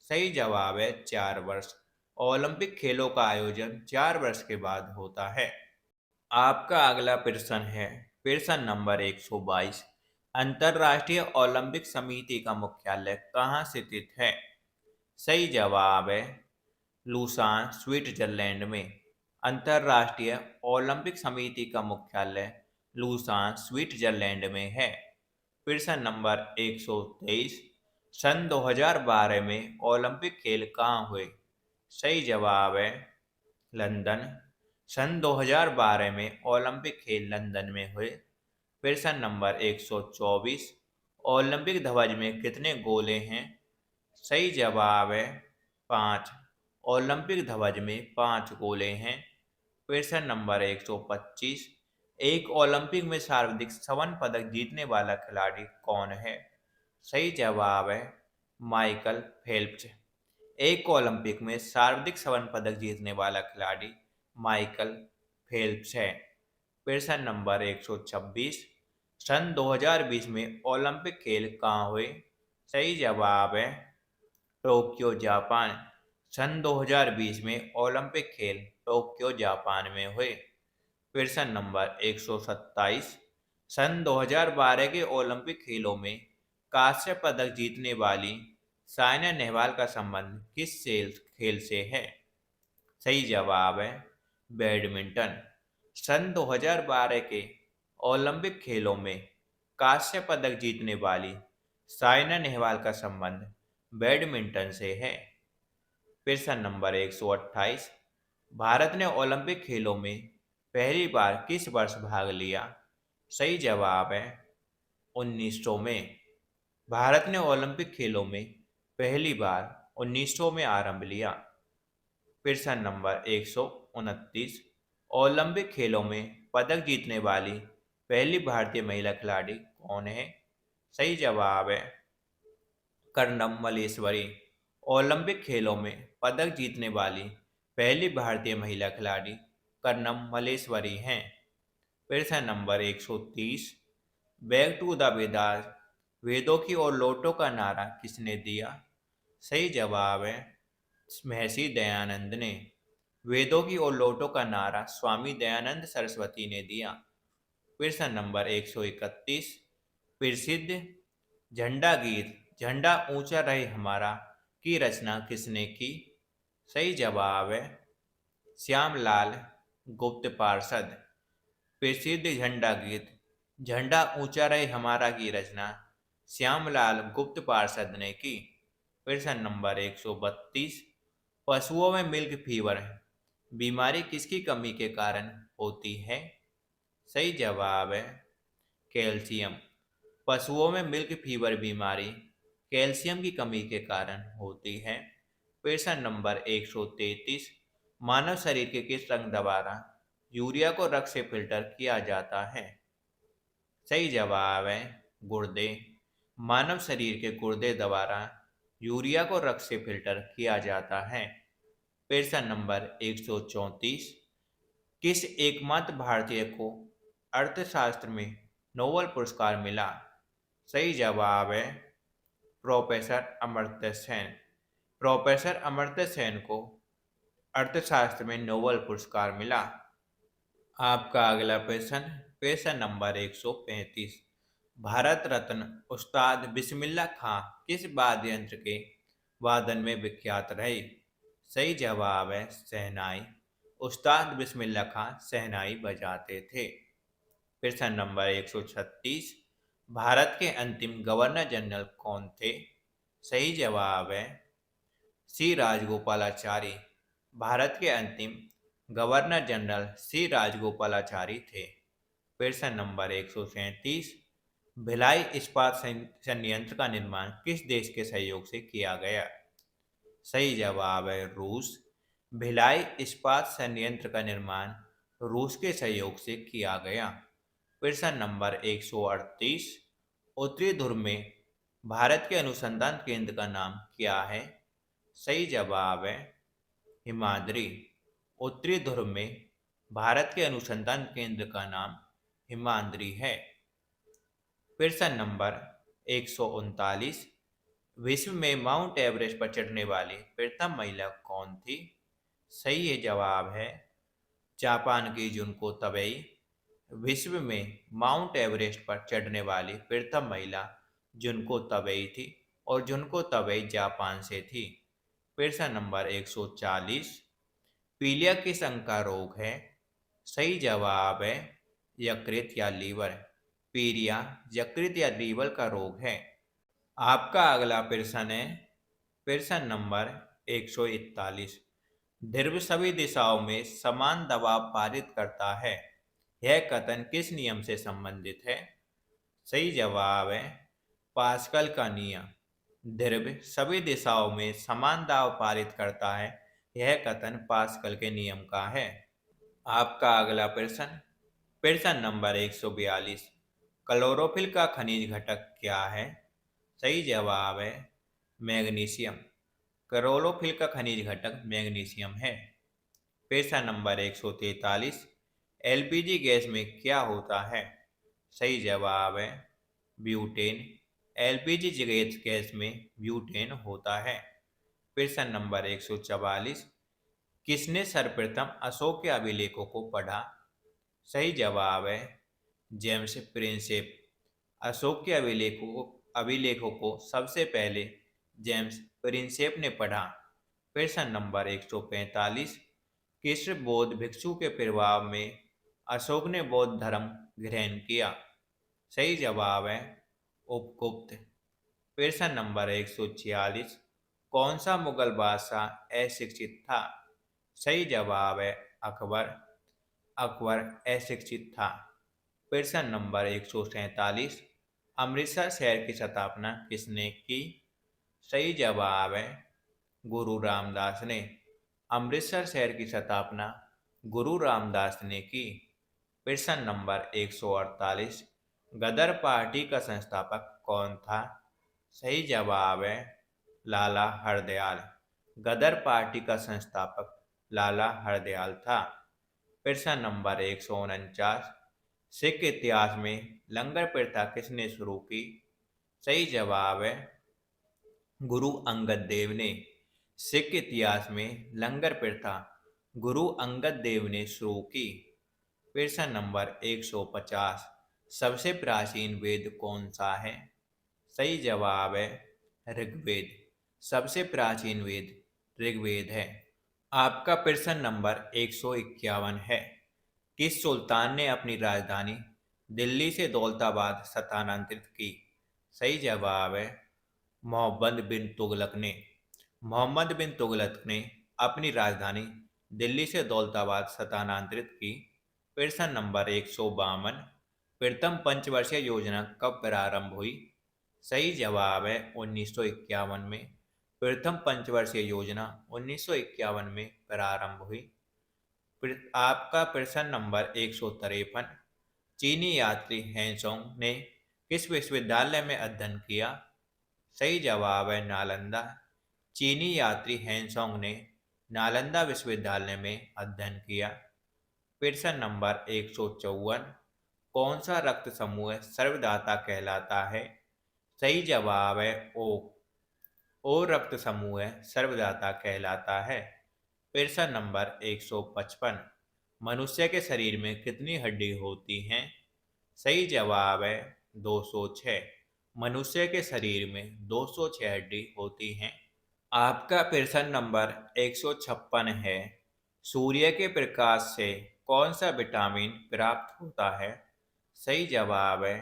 सही जवाब है 4 वर्ष। ओलंपिक खेलों का आयोजन 4 वर्ष के बाद होता है। आपका अगला प्रश्न है प्रश्न नंबर 122, अंतर्राष्ट्रीय ओलंपिक समिति का मुख्यालय कहाँ स्थित है? सही जवाब है लूसान स्विट्जरलैंड में। अंतर्राष्ट्रीय ओलंपिक समिति का मुख्यालय लूसान स्विट्जरलैंड में है। प्रश्न नंबर 123, सन 2012 में ओलंपिक खेल कहाँ हुए? सही जवाब है लंदन। सन 2012 में ओलंपिक खेल लंदन में हुए। प्रश्न नंबर 124, ओलंपिक ध्वज में कितने गोले हैं? सही जवाब है 5। ओलंपिक ध्वज में 5 गोले हैं। Question number 125। एक ओलंपिक में सर्वाधिक स्वर्ण पदक जीतने वाला खिलाड़ी कौन है? सही जवाब है माइकल फेल्प्स। एक ओलंपिक में सर्वाधिक स्वर्ण पदक जीतने वाला खिलाड़ी माइकल फेल्प्स है। प्रश्न नंबर 126। सन 2020 में ओलंपिक खेल कहाँ हुए? सही जवाब है टोक्यो जापान। सन 2020 में ओलंपिक खेल टोक्यो जापान में हुए। प्रश्न नंबर 127। सन 2012 के ओलंपिक खेलों में कांस्य पदक जीतने वाली साइना नेहवाल का संबंध किस खेल से है? सही जवाब है बैडमिंटन। सन 2012 के ओलंपिक खेलों में कांस्य पदक जीतने वाली साइना नेहवाल का संबंध बैडमिंटन से है। प्रश्न नंबर 128। भारत ने ओलंपिक खेलों में पहली बार किस वर्ष भाग लिया? सही जवाब है 1900 में। भारत ने ओलंपिक खेलों में पहली बार 1900 में आरंभ लिया। प्रश्न नंबर 129। ओलंपिक खेलों में पदक जीतने वाली पहली भारतीय महिला खिलाड़ी कौन है? सही जवाब है कर्णम मल्लेश्वरी। ओलंपिक खेलों में पदक जीतने वाली पहली भारतीय महिला खिलाड़ी कर्णम मल्लेश्वरी हैं। प्रश्न number 130। Back to the Vedas वेदों की ओर लौटो का नारा किसने दिया? सही जवाब है महर्षि दयानंद ने। वेदों की ओर लौटो का नारा स्वामी दयानंद सरस्वती ने दिया। प्रश्न नंबर 131। प्रसिद्ध झंडा गीत झंडा ऊंचा रहे हमारा की रचना किसने की? सही जवाब है श्यामलाल गुप्त पार्षद। प्रसिद्ध झंडा गीत झंडा ऊंचा रहे हमारा की रचना श्यामलाल गुप्त पार्षद ने की। प्रश्न नंबर 132। पशुओं में मिल्क फीवर बीमारी किसकी कमी के कारण होती है? सही जवाब है कैल्शियम। पशुओं में मिल्क फीवर बीमारी कैल्शियम की कमी के कारण होती है। प्रश्न नंबर 133। मानव शरीर के किस रंग द्वारा यूरिया को रक्त से फिल्टर किया जाता है? सही जवाब है गुर्दे। मानव शरीर के गुर्दे द्वारा यूरिया को रक्त से फिल्टर किया जाता है। प्रश्न नंबर 134। किस एकमात्र भारतीय को अर्थशास्त्र में नोबेल पुरस्कार मिला? सही जवाब है प्रोफेसर अमर्त्य सेन। प्रोफेसर अमर्त्य सेन को अर्थशास्त्र में नोबेल पुरस्कार मिला। आपका अगला प्रश्न प्रश्न नंबर 135। भारत रत्न उस्ताद बिस्मिल्लाह खां किस वाद्य यंत्र के वादन में विख्यात रहे? सही जवाब है शहनाई। उस्ताद बिस्मिल्लाह खां शहनाई बजाते थे। प्रश्न नंबर 136। भारत के अंतिम गवर्नर जनरल कौन थे? सही जवाब है सी राजगोपालाचारी। भारत के अंतिम गवर्नर जनरल सी राजगोपालाचारी थे। प्रश्न नंबर 137। भिलाई इस्पात संयंत्र का निर्माण किस देश के सहयोग से किया गया? सही जवाब है रूस। भिलाई इस्पात संयंत्र का निर्माण रूस के सहयोग से किया गया। प्रश्न नंबर 138। उत्तरी ध्रुव में भारत के अनुसंधान केंद्र का नाम क्या है? सही जवाब है हिमाद्री। उत्तरी ध्रुव में भारत के अनुसंधान केंद्र का नाम हिमाद्री है। प्रश्न नंबर 139। विश्व में माउंट एवरेस्ट पर चढ़ने वाली प्रथम महिला कौन थी? सही है जवाब है जापान की जुनको तबेई। विश्व में माउंट एवरेस्ट पर चढ़ने वाली प्रथम महिला जुनको तबेई थी और जुनको तबेई जापान से थी। प्रश्न नंबर 140। पीलिया किस अंग का रोग है? सही जवाब है यकृत या लीवर। पीलिया यकृत या लीवर का रोग है। आपका अगला प्रश्न है प्रश्न नंबर 141। ध्रुव सभी दिशाओं में समान दबाव पारित करता है यह कथन किस नियम से संबंधित है? सही जवाब है पास्कल का नियम। द्रव्य सभी दिशाओं में समान दाब पारित करता है, यह कथन पास्कल के नियम का है। आपका अगला प्रश्न, प्रश्न नंबर 142, क्लोरोफिल का खनिज घटक क्या है? सही जवाब है मैग्नीशियम। क्लोरोफिल का खनिज घटक मैग्नीशियम है। प्रश्न नंबर 143, एलपीजी गैस में क्या होता है? सही जवाब है ब्यूटेन। एलपीजी गैस में ब्यूटेन होता है। प्रश्न नंबर 144, किसने सर्वप्रथम अशोक के अभिलेखों को पढ़ा? सही जवाब है जेम्स प्रिंसेप। अशोक के अभिलेखों को सबसे पहले जेम्स प्रिंसेप ने पढ़ा। प्रश्न नंबर 145, किस बौद्ध भिक्षु के प्रभाव में अशोक ने बौद्ध धर्म ग्रहण किया? सही जवाब है उपगुप्त। प्रश्न नंबर 146, कौन सा मुगल बादशाह अशिक्षित था? सही जवाब है अकबर। अकबर अशिक्षित था। प्रश्न नंबर 147, अमृतसर शहर की स्थापना किसने की? सही जवाब है गुरु रामदास ने। अमृतसर शहर की स्थापना गुरु रामदास ने की। प्रश्न नंबर 148, गदर पार्टी का संस्थापक कौन था? सही जवाब है लाला हरदयाल। गदर पार्टी का संस्थापक लाला हरदयाल था। प्रश्न नंबर 149, सिख इतिहास में लंगर प्रथा किसने शुरू की? सही जवाब है गुरु अंगद देव ने। सिख इतिहास में लंगर प्रथा गुरु अंगद देव ने शुरू की। प्रश्न नंबर 150, सबसे प्राचीन वेद कौन सा है? सही जवाब है ऋग्वेद। सबसे प्राचीन वेद ऋग्वेद है। आपका प्रश्न नंबर 151 है, किस सुल्तान ने अपनी राजधानी दिल्ली से दौलताबाद स्थानांतरित की? सही जवाब है मोहम्मद बिन तुगलक ने। मोहम्मद बिन तुगलक ने अपनी राजधानी दिल्ली से दौलताबाद स्थानांतरित की। प्रश्न नंबर 152, प्रथम पंचवर्षीय योजना कब प्रारंभ हुई? सही जवाब है 1951 में। प्रथम पंचवर्षीय योजना 1951 में प्रारंभ हुई। आपका प्रश्न नंबर 153, चीनी यात्री हेंसोंग ने किस विश्वविद्यालय में अध्ययन किया? सही जवाब है नालंदा। चीनी यात्री हेंसोंग ने नालंदा विश्वविद्यालय में अध्ययन किया। प्रश्न नंबर 154, कौन सा रक्त समूह सर्वदाता कहलाता है? सही जवाब है ओ। ओ रक्त समूह सर्वदाता कहलाता है। प्रश्न नंबर 155, मनुष्य के शरीर में कितनी हड्डी होती हैं? सही जवाब है 206। मनुष्य के शरीर में 206 हड्डी होती हैं। आपका प्रश्न नंबर 156 है, सूर्य के प्रकाश से कौन सा विटामिन प्राप्त होता है? सही जवाब है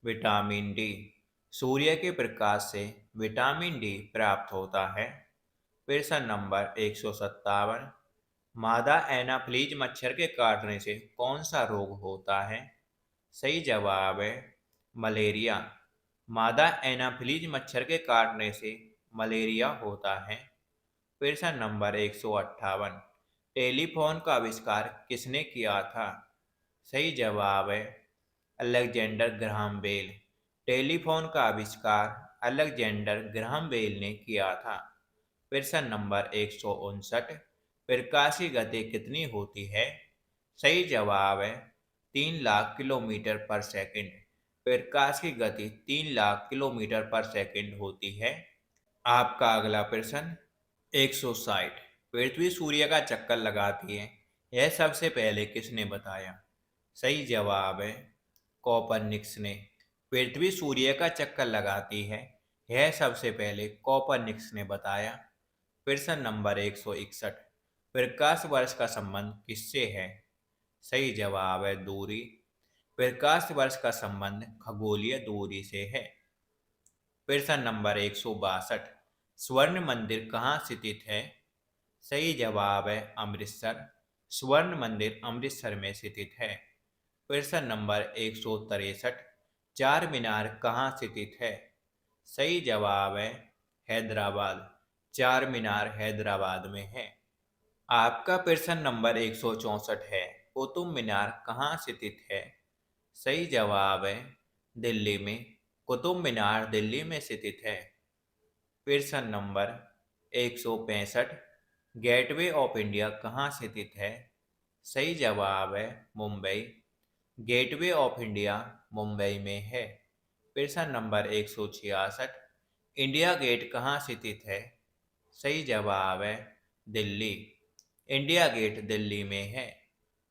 विटामिन डी। सूर्य के प्रकाश से विटामिन डी प्राप्त होता है। प्रश्न नंबर 157, मादा एनाफ्लीज मच्छर के काटने से कौन सा रोग होता है? सही जवाब है मलेरिया। मादा एनाफ्लीज मच्छर के काटने से मलेरिया होता है। प्रश्न नंबर 158, टेलीफोन का आविष्कार किसने किया था? सही जवाब है अलेक्जेंडर ग्राहम बेल। टेलीफोन का आविष्कार अलेक्जेंडर ग्राहम बेल ने किया था। प्रश्न नंबर 159, प्रकाश की गति कितनी होती है? सही जवाब है 3 लाख किलोमीटर पर सेकंड। प्रकाश की गति 3 लाख किलोमीटर पर सेकंड होती है। आपका अगला प्रश्न 160, पृथ्वी सूर्य का चक्कर लगाती है, यह सबसे पहले किसने बताया? सही जवाब है कोपरनिकस ने। पृथ्वी सूर्य का चक्कर लगाती है, यह सबसे पहले कोपरनिकस ने बताया। प्रश्न नंबर 161, प्रकाश वर्ष का संबंध किससे है? सही जवाब है दूरी। प्रकाश वर्ष का संबंध खगोलीय दूरी से है। प्रश्न नंबर 162, स्वर्ण मंदिर कहाँ स्थित है? सही जवाब है अमृतसर। स्वर्ण मंदिर अमृतसर में स्थित है। प्रश्न नंबर 163, चार मीनार कहाँ स्थित है? सही जवाब है हैदराबाद। चार मीनार हैदराबाद में है। आपका प्रश्न नंबर 164 है। कुतुब मीनार कहाँ स्थित है? सही जवाब है दिल्ली में। कुतुब मीनार दिल्ली में स्थित है। प्रश्न नंबर 165। गेटवे ऑफ इंडिया कहाँ स्थित है? सही जवाब है Mumbai. Gateway of India Mumbai में है। प्रश्न नंबर 166। इंडिया गेट कहाँ स्थित है? सही जवाब है दिल्ली। इंडिया गेट दिल्ली में है।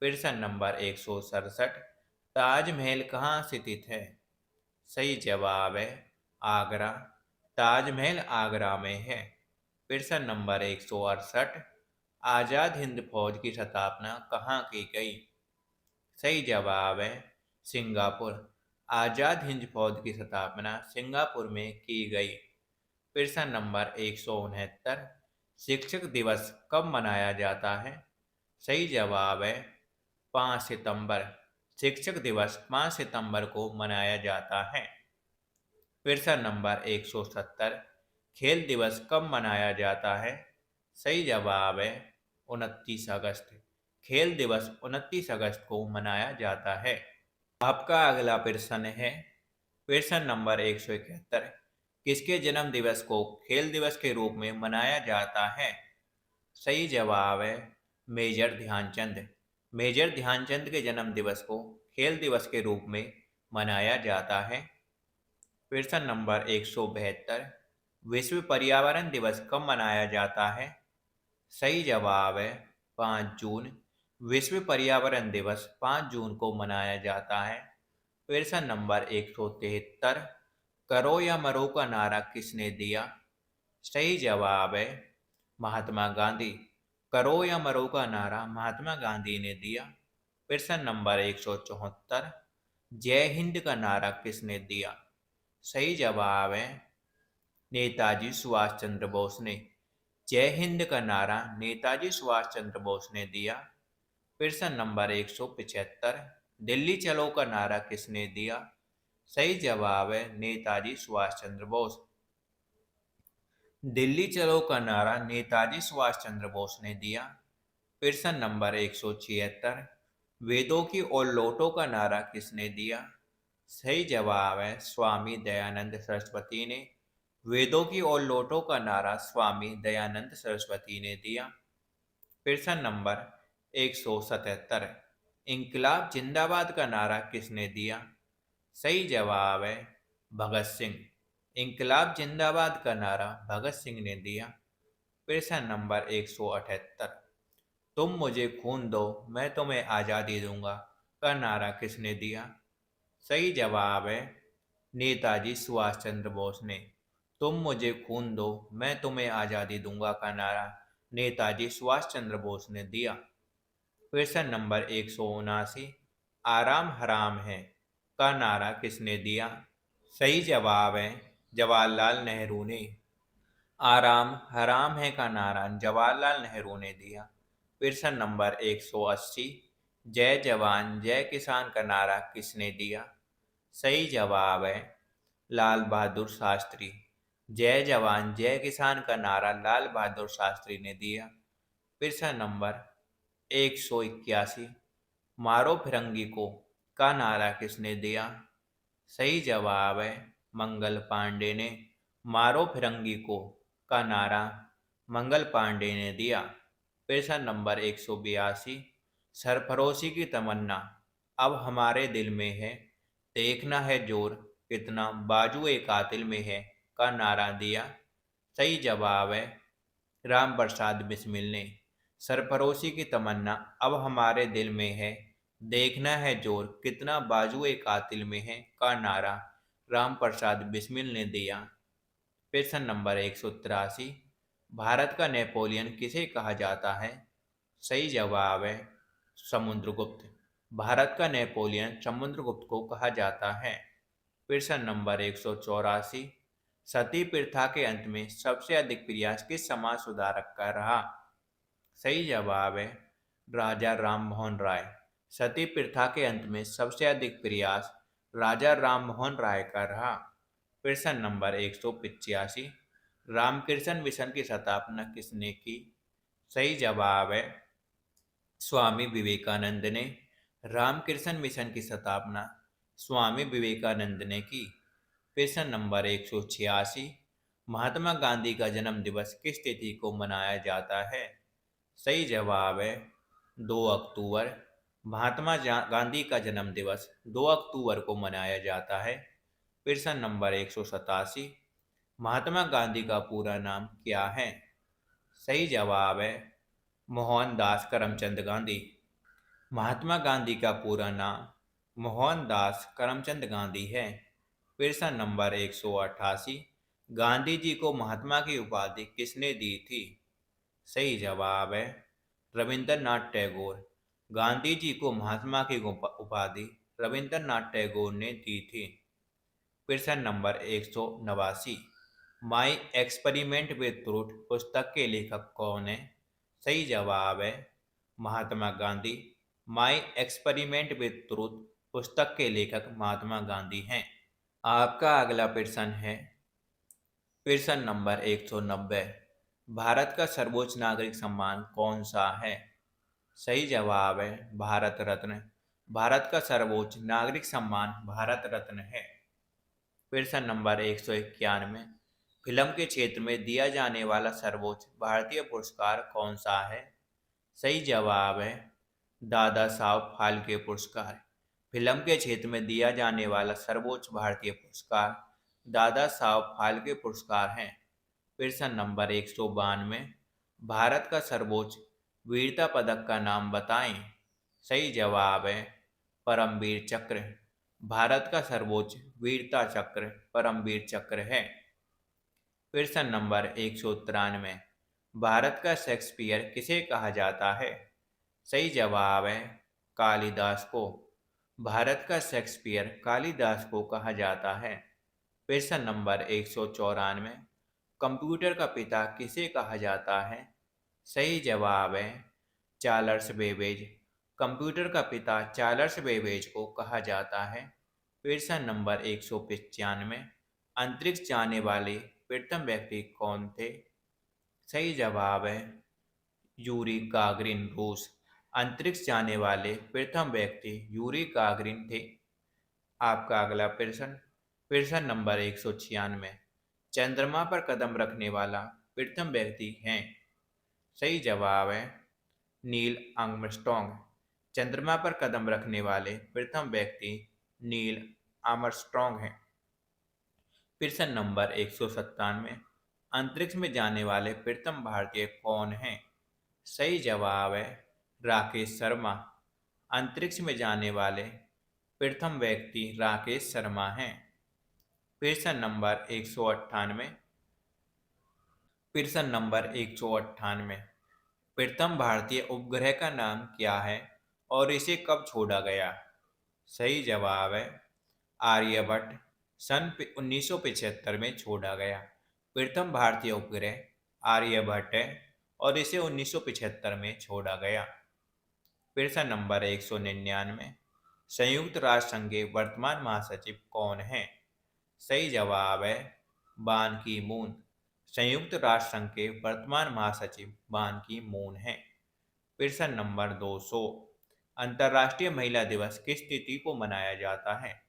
प्रश्न नंबर 167। ताजमहल कहाँ स्थित है? सही जवाब है आगरा। ताजमहल आगरा में है। प्रश्न नंबर 168। आज़ाद हिंद फौज की स्थापना कहाँ की गई? सही जवाब है सिंगापुर। आज़ाद हिंद फौज की स्थापना सिंगापुर में की गई। प्रश्न नंबर 169। शिक्षक दिवस कब मनाया जाता है? सही जवाब है 5 सितंबर। शिक्षक दिवस 5 सितंबर को मनाया जाता है। प्रश्न नंबर 170। खेल दिवस कब मनाया जाता है? सही जवाब है 29 अगस्त। खेल दिवस 29 अगस्त को मनाया जाता है। आपका अगला प्रश्न है प्रश्न नंबर 171। किसके जन्म दिवस को खेल दिवस के रूप में मनाया जाता है? सही जवाब है मेजर ध्यानचंद। मेजर ध्यानचंद के जन्म दिवस को खेल दिवस के रूप में मनाया जाता है। प्रश्न नंबर 172। विश्व पर्यावरण दिवस कब मनाया जाता है? सही जवाब है 5 जून। विश्व पर्यावरण दिवस 5 जून को मनाया जाता है। प्रश्न नंबर 173। करो या मरो का नारा किसने दिया? सही जवाब है महात्मा गांधी। करो या मरो का नारा महात्मा गांधी ने दिया। प्रश्न नंबर 174। जय हिंद का नारा किसने दिया? सही जवाब है नेताजी सुभाष चंद्र बोस ने। जय हिंद का नारा नेताजी सुभाष चंद्र बोस ने दिया। प्रश्न नंबर 175। दिल्ली चलो का नारा किसने दिया? सही जवाब है नेताजी सुभाष चंद्र बोस। दिल्ली चलो का नारा नेताजी सुभाष चंद्र बोस ने दिया। प्रश्न नंबर 176। वेदों की ओर लौटो का नारा किसने दिया? सही जवाब है स्वामी दयानंद सरस्वती ने। वेदों की ओर लौटो का नारा स्वामी दयानंद सरस्वती ने दिया। प्रश्न नंबर 177। इंकलाब जिंदाबाद का नारा किसने दिया? सही जवाब है भगत सिंह। इंकलाब जिंदाबाद का नारा भगत सिंह ने दिया। प्रश्न नंबर 178। तुम मुझे खून दो मैं तुम्हें आज़ादी दूंगा का नारा किसने दिया? सही जवाब है नेताजी सुभाष चंद्र बोस ने। तुम मुझे खून दो मैं तुम्हें आज़ादी दूंगा का नारा नेताजी सुभाष चंद्र बोस ने दिया। प्रश्न नंबर 179। आराम हराम है का नारा किसने दिया? सही जवाब है जवाहरलाल नेहरू ने। आराम हराम है का नारा जवाहरलाल नेहरू ने दिया। प्रश्न नंबर 180। जय जवान जय किसान का नारा किसने दिया? सही जवाब है लाल बहादुर शास्त्री। जय जवान जय किसान का नारा लाल बहादुर शास्त्री ने दिया। प्रश्न नंबर 181। मारो फिरंगी को का नारा किसने दिया? सही जवाब है मंगल पांडे ने। मारो फिरंगी को का नारा मंगल पांडे ने दिया। प्रश्न नंबर 182। सरफरोशी की तमन्ना अब हमारे दिल में है, देखना है जोर कितना बाजुए कातिल में है का नारा दिया। सही जवाब है राम प्रसाद बिस्मिल ने। सरफरोशी की तमन्ना अब हमारे दिल में है, देखना है जोर कितना बाजुए कातिल में है का नारा राम प्रसाद बिस्मिल ने दिया। प्रश्न नंबर 183। भारत का नेपोलियन किसे कहा जाता है? सही जवाब है समुद्रगुप्त। भारत का नेपोलियन समुद्रगुप्त को कहा जाता है। प्रश्न नंबर 184। सती प्रथा के अंत में सबसे अधिक प्रयास किस समाज सुधारक का रहा? सही जवाब है राजा राम मोहन राय। सती प्रथा के अंत में सबसे अधिक प्रयास राजा राम मोहन राय का रहा। प्रश्न नंबर 185, रामकृष्ण मिशन की स्थापना किसने की? सही जवाब है स्वामी विवेकानंद ने। रामकृष्ण मिशन की स्थापना स्वामी विवेकानंद ने की। प्रश्न नंबर 186, महात्मा गांधी का जन्म दिवस किस तिथि को मनाया जाता है? सही जवाब है 2 अक्टूबर। गांधी का जन्म दिवस 2 अक्टूबर को मनाया जाता है। प्रश्न नंबर 187, महात्मा गांधी का पूरा नाम क्या है? सही जवाब है मोहनदास करमचंद गांधी। महात्मा गांधी का पूरा नाम मोहनदास करमचंद गांधी है। प्रश्न नंबर 188, गांधी जी को महात्मा की उपाधि किसने दी थी? सही जवाब है रविंद्रनाथ टैगोर। गांधी जी को महात्मा की उपाधि रविंद्रनाथ टैगोर ने दी थी। प्रश्न number 189, my experiment with truth पुस्तक के लेखक कौन है? सही जवाब है Mahatma Gandhi. My experiment with truth पुस्तक के लेखक महात्मा गांधी हैं। आपका अगला प्रश्न है प्रश्न नंबर 190, भारत का सर्वोच्च नागरिक सम्मान कौन सा है? सही जवाब है भारत रत्न। भारत का सर्वोच्च नागरिक सम्मान भारत रत्न है। प्रश्न नंबर 191, फिल्म के क्षेत्र में दिया जाने वाला सर्वोच्च भारतीय पुरस्कार कौन सा है? सही जवाब है दादा साहब फाल्के पुरस्कार। फिल्म के क्षेत्र में दिया जाने वाला सर्वोच्च भारतीय पुरस्कार दादा साहब फाल्के पुरस्कार है। प्रश्न नंबर 192, भारत का सर्वोच्च वीरता पदक का नाम बताएं। सही जवाब है परमवीर चक्र। भारत का सर्वोच्च वीरता चक्र परमवीर चक्र है। प्रश्न नंबर 193, भारत का शेक्सपियर किसे कहा जाता है? सही जवाब है कालिदास को। भारत का शेक्सपियर कालिदास को कहा जाता है। प्रश्न नंबर 194, कंप्यूटर का पिता किसे कहा जाता है? सही जवाब है चार्ल्स बेबेज। कंप्यूटर का पिता चार्ल्स बेबेज को कहा जाता है। प्रश्न नंबर 195, अंतरिक्ष जाने वाले प्रथम व्यक्ति कौन थे? सही जवाब है यूरी गागरिन रूस। अंतरिक्ष जाने वाले प्रथम व्यक्ति यूरी गागरिन थे। आपका अगला प्रश्न नंबर 196, चंद्रमा पर कदम रखने वाला प्रथम व्यक्ति है? सही जवाब है नील आर्मस्ट्रॉन्ग। चंद्रमा पर कदम रखने वाले प्रथम व्यक्ति नील आर्मस्ट्रॉन्ग हैं। प्रश्न नंबर 197, अंतरिक्ष में जाने वाले प्रथम भारतीय कौन हैं? सही जवाब है राकेश शर्मा। अंतरिक्ष में जाने वाले प्रथम व्यक्ति राकेश शर्मा हैं। प्रश्न नंबर 198, प्रथम भारतीय उपग्रह का नाम क्या है और इसे कब छोड़ा गया? सही जवाब है आर्यभट्ट। सन 1975 में छोड़ा गया। प्रथम भारतीय उपग्रह आर्यभट्ट है और इसे 1975 में छोड़ा गया। प्रश्न नंबर 199, संयुक्त राष्ट्र संघ के वर्तमान महासचिव कौन हैं? सही जवाब है बान की मून। संयुक्त राष्ट्र संघ के वर्तमान महासचिव बान की मून हैं। प्रश्न नंबर 200, अंतर्राष्ट्रीय महिला दिवस किस तिथि को मनाया जाता है?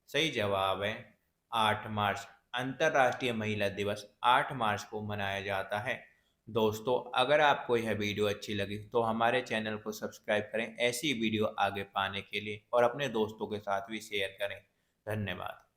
सही जवाब है 8 मार्च। अंतर्राष्ट्रीय महिला दिवस 8 मार्च को मनाया जाता है। दोस्तों, अगर आपको यह वीडियो अच्छी लगी तो हमारे चैनल को सब्सक्राइब करें ऐसी वीडियो आगे पाने के लिए और अपने दोस्तों के साथ भी शेयर करें। धन्यवाद।